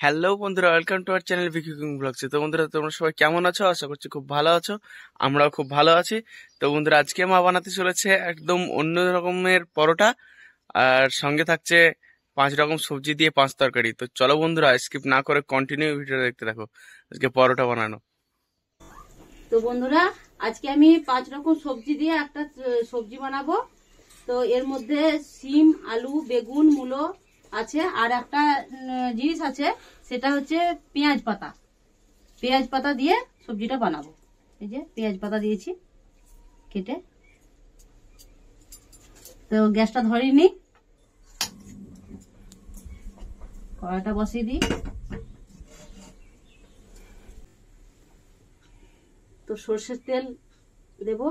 Hello বন্ধুরা, welcome to our channel Vicky cooking vlogs. তো বন্ধুরা, তোমরা সবাই কেমন আছো? আশা করছি খুব ভালো আছো। আমরাও খুব ভালো আছি। তো বন্ধুরা, আজকে মা বানাতে চলেছে একদম অন্য রকমের পরোটা, আর সঙ্গে থাকছে 5 রকম সবজি দিয়ে 5 তরকারি। তো চলো বন্ধুরা, স্কিপ না করে কন্টিনিউ ভিডিও দেখতে থাকো আজকে পরোটা বানানো। তো বন্ধুরা, আজকে আমি 5 রকম সবজি দিয়ে একটা সবজি বানাবো। তো এর মধ্যে সিম, আলু, বেগুন, মূলো আছে, আর একটা জিনিস আছে, সেটা হচ্ছে পেঁয়াজ পাতা। পেঁয়াজ পাতা দিয়ে সবজিটা বানাবো। এই যে পেঁয়াজ পাতা দিয়েছি কেটে। তো গ্যাসটা ধরিয়ে নি, কড়াইটা বসিয়ে দিই। তো সর্ষের তেল দেব।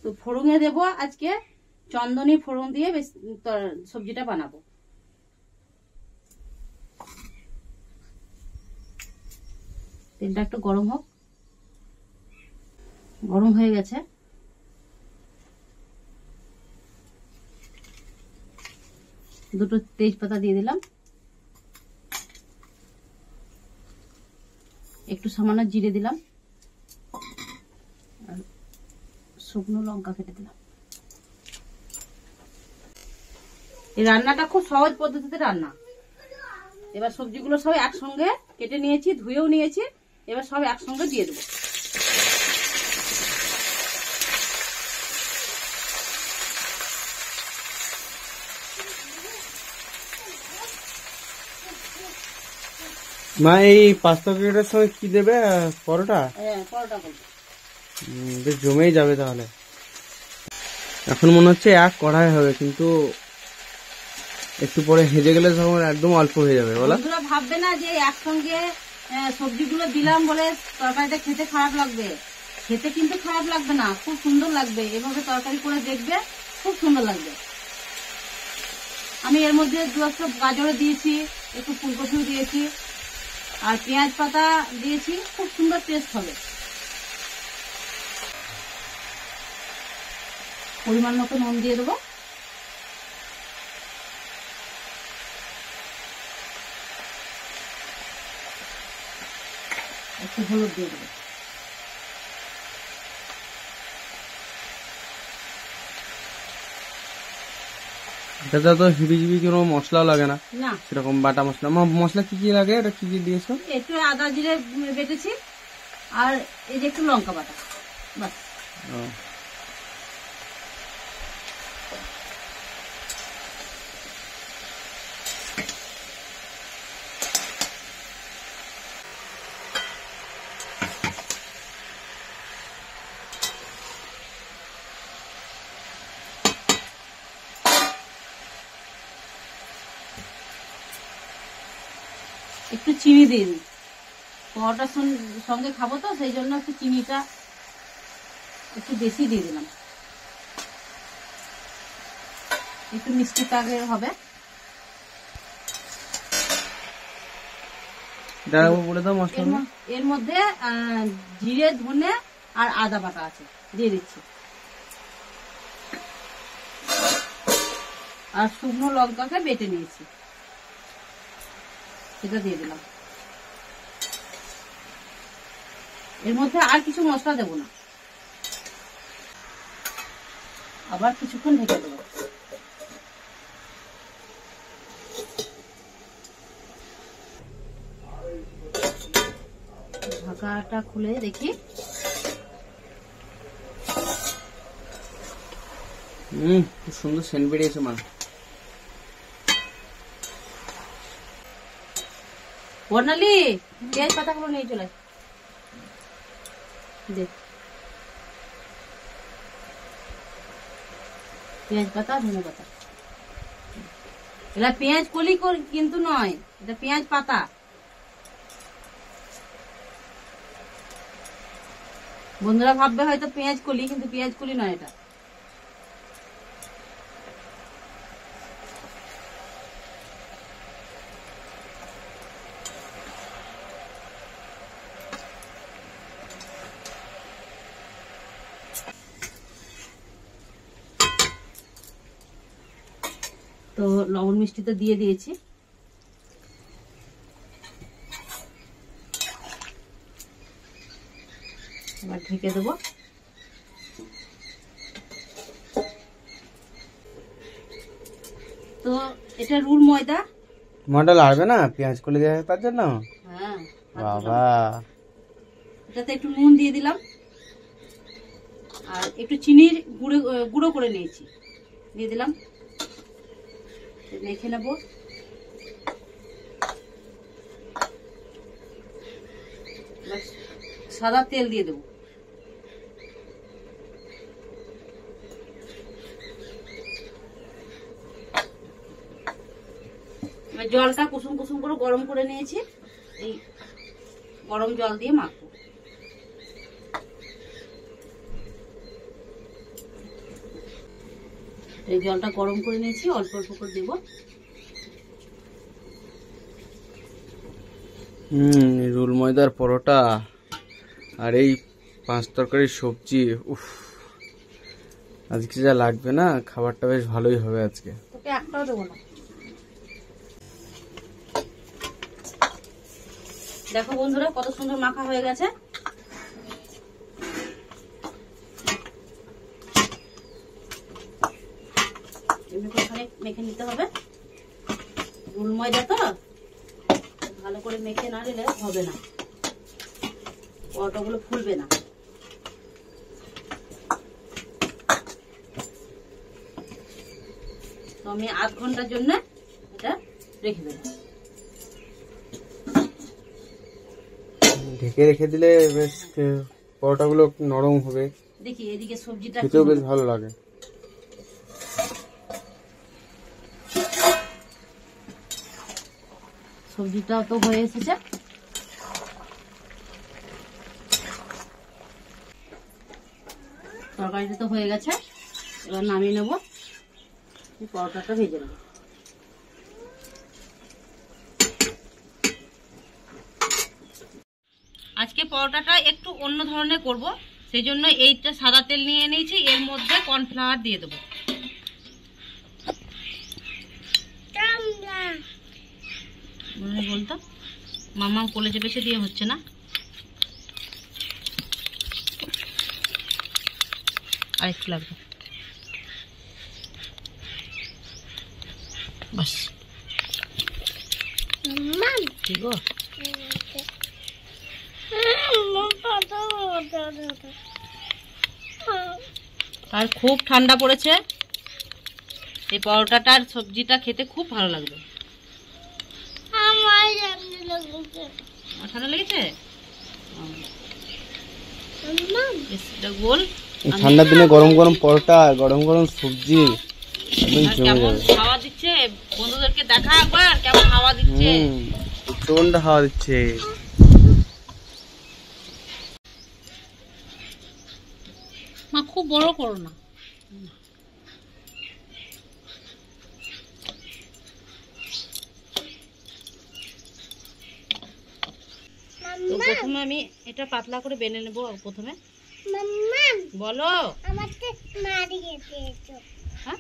তো ফোড়নে দেব আজকে চন্দনী ফোড়ন দিয়ে সবজিটা বানাবো। তেলটা একটু গরম হোক। গরম হয়ে গেছে। দুটো তেজপাতা দিয়ে দিলাম, একটু সামান্য জিরে দিলাম, আর শুকনো লঙ্কা কেটে দিলাম। এই রান্নাটা খুব সহজ পদ্ধতিতে রান্না। এবার সবজিগুলো সব একসঙ্গে কেটে নিয়েছি, ধুয়েও নিয়েছি। এবার সব একসঙ্গে দিয়ে দেবো। মা, এই 5 তরকারিটার সঙ্গে কি দেবে? পরোটা? হ্যাঁ, পরোটা করবো। বেশ জমেই যাবে তাহলে। এখন মনে হচ্ছে এক কড়াই হবে, কিন্তু একটু পরে হেজে গেলে তখন একদম অল্প হয়ে যাবে। বলা বন্ধুরা ভাববে না যে একসঙ্গে সবজিগুলো দিলাম বলে তরকারিটা খেতে খারাপ লাগবে। খেতে কিন্তু খারাপ লাগবে না, খুব সুন্দর লাগবে। এভাবে তরকারি করে দেখবে, খুব সুন্দর লাগবে। আমি এর মধ্যে 2 গাজরও দিয়েছি, একটু ফুলকপিও দিয়েছি, আর পেঁয়াজ পাতা দিয়েছি। খুব সুন্দর টেস্ট হবে। পরিমাণ মতো নুন দিয়ে দেবো। একটু হলুদ দিয়ে দেবো। এটাতে তো হিবিজিবি কোনো মশলাও লাগে না, না, সেরকম বাটা মশলা। মশলা কি কি লাগে? এটা কি কি দিয়েছো? একটু আদা জিরে বেটেছি, আর এই যে একটু লঙ্কা বাটা, বাস। একটু চিনি দিয়ে দিই, পরোটার সঙ্গে খাবো তো, সেই জন্য একটু চিনিটা একটু বেশি দিয়ে দিলাম। একটু মিষ্টি টাইপের হবে। এর মধ্যে জিরে, ধনে আর আদা বাটা আছে, দিয়ে দিচ্ছি। আর শুকনো লঙ্কাকে বেটে নিয়েছি, সেটা দিয়ে দিলাম। এর মধ্যে আর কিছু মশলা দেব না। আবার কিছুক্ষণ ঢেকে দেবো। ঢাকাটা খুলে দেখি। খুব সুন্দর সেন্ট বেরিয়েছে মা। বর্ণালী, পেঁয়াজ পাতাগুলো নিয়ে চলে দেখ। পেঁয়াজ পাতা, ধনে পাতা। এটা পেঁয়াজ কলি কিন্তু নয়, এটা পেঁয়াজ পাতা। বন্ধুরা ভাববে হয়তো পেঁয়াজ কলি, কিন্তু পেঁয়াজ কলি নয় এটা। তো লবণ মিষ্টি তো দিয়ে দিয়েছি। এবার ঢেকে দেবো। তো এটা রুল ময়দা লাগবে না, পেঁয়াজ করে দেওয়া তার জন্য। হ্যাঁ বাবা, এটাতে একটু নুন দিয়ে দিলাম আর একটু চিনির গুঁড়ো করে নিয়েছি, দিয়ে দিলাম। মেখে নেব। সাদা তেল দিয়ে দেবো। জলটা কুসুম কুসুম করে গরম করে নিয়েছি, এই গরম জল দিয়ে মাখবো। এই জলটা গরম করে নিয়েছি, অল্প অল্প করে দেবো। রুল ময়দার পরোটা আর এই 5 তরকারির সবজি, উফ, আজকে যা লাগবে না, খাবারটা বেশ ভালোই হবে আজকে। তোকে একটাও দেবো না। দেখো বন্ধুরা কত সুন্দর মাখা হয়ে গেছে। মেখে নিতে হবে, রুল ময়দা তো ভালো করে মেখে না নিলে হবে না, পরোটাগুলো ফুলবে না। তো আমি আধ ঘন্টার জন্য এটা রেখে দেবো। ঢেকে রেখে দিলে বেশ পরোটাগুলো নরম হবে। দেখি এদিকে সবজিটা খেতেও বেশ ভালো লাগে। সবজিটা তো হয়ে এসেছে। তরকারিটা তো হয়ে গেছে, এবার নামিয়ে নেব, পরোটাটা ভেজে নেব। আজকে পরোটাটা একটু অন্য ধরনের করব, সেই জন্য এইটা সাদা তেল নিয়ে নিয়েছি, এর মধ্যে কর্নফ্লাওয়ার দিয়ে দেবো। বলতো মামা কোলে চেপেছে দিয়ে হচ্ছে না, আরেকটু লাগবে, বাস ঠিক আছে। আর খুব ঠান্ডা পড়েছে, এই পরোটাটার সবজিটা খেতে খুব ভালো লাগবে। ঠান্ডা লেগেছে, গোল ঠান্ডার দিনে গরম গরম পরোটা, গরম গরম সবজি, কেমন হাওয়া দিচ্ছে, বন্ধুদেরকে দেখা একবার কেমন হাওয়া দিচ্ছে। প্রচন্ড হাওয়া দিচ্ছে। মা খুব বড় করো না। তো প্রথমে আমি এটা পাতলা করে বেলে নেব। প্রথমে বলো, আমাকে মারিয়েছো, হ্যাঁ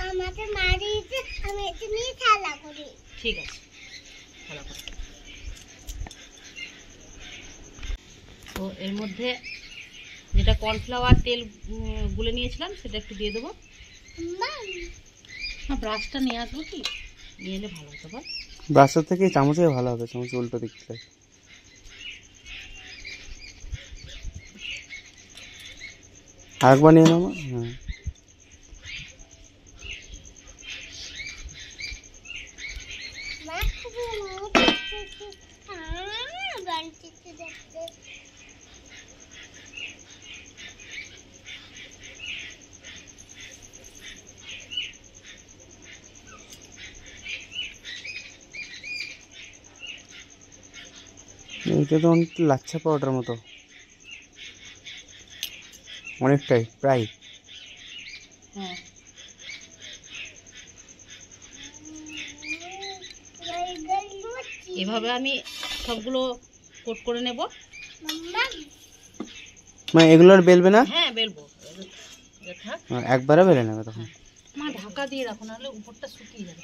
আমাকে মারিয়েছে, আমি এটা নিয়ে খেলা করি। ঠিক আছে, খেলা করি। তো এর মধ্যে যেটা কর্নফ্লাওয়ার তেল গুলে নিয়েছিলাম সেটা একটু দিয়ে দেবো। ব্রাশটা নিয়ে আসবো, কি নিয়ে এলে ভালো হতো বল? ব্রাশের থেকে চামচে ভালো হবে, চামচ উল্টো দিক থেকে। আরেকবার নিয়ে নাও। হ্যাঁ, এটা তো অনেক লাচ্ছা পাউডার মতো, অনেকটাই প্রায়। এভাবে আমি সবগুলো কোট করে নেব। মানে এগুলো আর বেলবে না? হ্যাঁ বেলবো, একবারে বেলে নেবে তখন। মা ঢাকা দিয়ে রাখো, নাহলে উপরটা শুকিয়ে যাবে।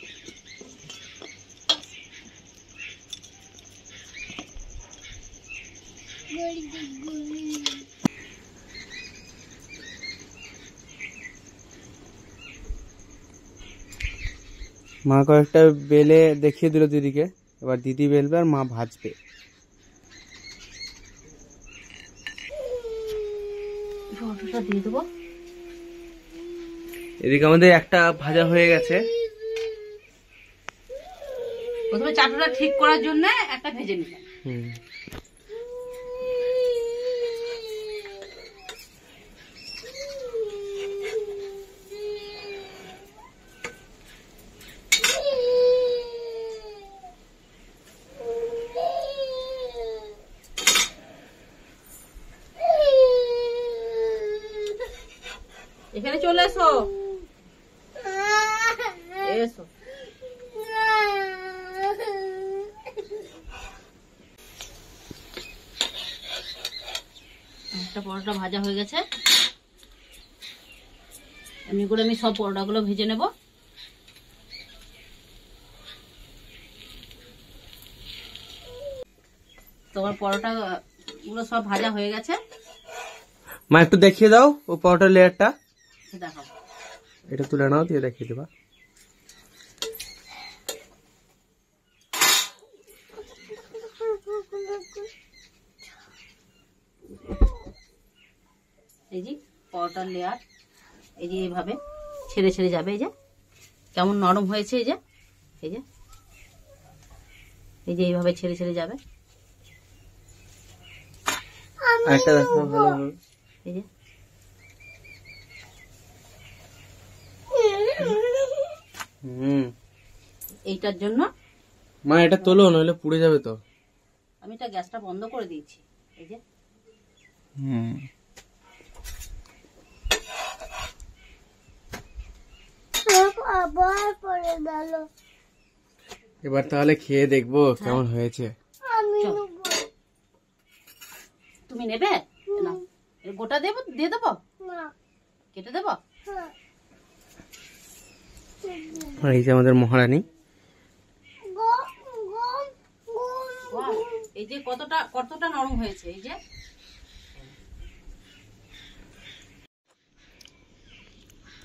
মা কয়েকটা বেলে দেখিয়ে দিল দিদিকে, এবার দিদি বেলবে আর মা ভাজবে। পরোটাটা দিয়ে দেবো। এদিকে আমাদের একটা ভাজা হয়ে গেছে। প্রথমে চাটুটা ঠিক করার জন্য একটা ভেজে নিলাম। এখানে চলে এসো, এসো। একটা পরোটা ভাজা হয়ে গেছে। এমনি করে আমি সব পরোটাগুলো ভেজে নেব। তোমার পরোটা গুলো সব ভাজা হয়ে গেছে। মা একটু দেখিয়ে দাও ও পরোটার লেয়ারটা। দেখাবো, এটা তুলে নাও, দিয়ে দেখিয়ে দেবা। এই যে পরোটার লেয়ার, এই যে এইভাবে ছেড়ে ছেড়ে যাবে। এই যে কেমন নরম হয়েছে, এই যে এই যে এই যে এইভাবে ছেড়ে ছেড়ে যাবে। একটা দেখো ভালো, এই যে এইটার জন্য মা এটা তোলো, নইলে পুড়ে যাবে তো। আমি এটা গ্যাসটা বন্ধ করে দিয়েছি। এই যে এবার তাহলে খেয়ে দেখবো কেমন হয়েছে। তুমি নেবে না? গোটা দেবো, দিয়ে দেবো, কেটে দেবো। আর এই যে আমাদের মহারানী, এই যে কতটা কতটা নরম হয়েছে। এই যে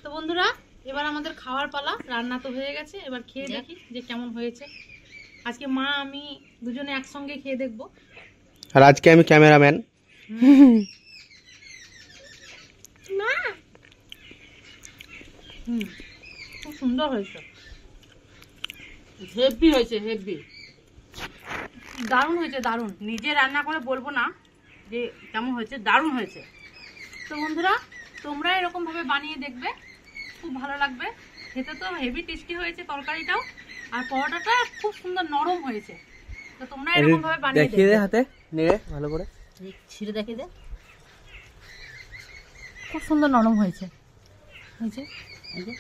তো বন্ধুরা, এবার আমাদের খাওয়ার পালা। রান্না তো হয়ে গেছে, এবার খেয়ে দেখি যে কেমন হয়েছে। আজকে মা আমি দুজনে একসঙ্গে খেয়ে দেখবো। আর আজকে আমি ক্যামেরাম্যান। খুব সুন্দর হয়েছে, হেভি হয়েছে, হেভি দারুণ হয়েছে, দারুণ। নিজে রান্না করে বলবো না যে কেমন হয়েছে, দারুণ হয়েছে। তো বন্ধুরা, তোমরা এরকম ভাবে বানিয়ে দেখবে, খুব ভালো লাগবে। খেতে তো হেভি টেস্টি হয়েছে তরকারিটাও, আর পরোটাটা খুব সুন্দর নরম হয়েছে। তো তোমরা এরকম ভাবে বানিয়ে দেখিয়ে দে দেখবে। হাতে নিয়ে ভালো করে ছিঁড়ে দেখিয়ে দে, খুব সুন্দর নরম হয়েছে। এই যে এই যে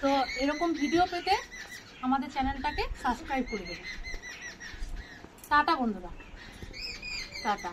তো এরকম ভিডিও পেতে আমাদের চ্যানেলটাকে সাবস্ক্রাইব করে দেবেন। টাটা বন্ধুরা, টাটা।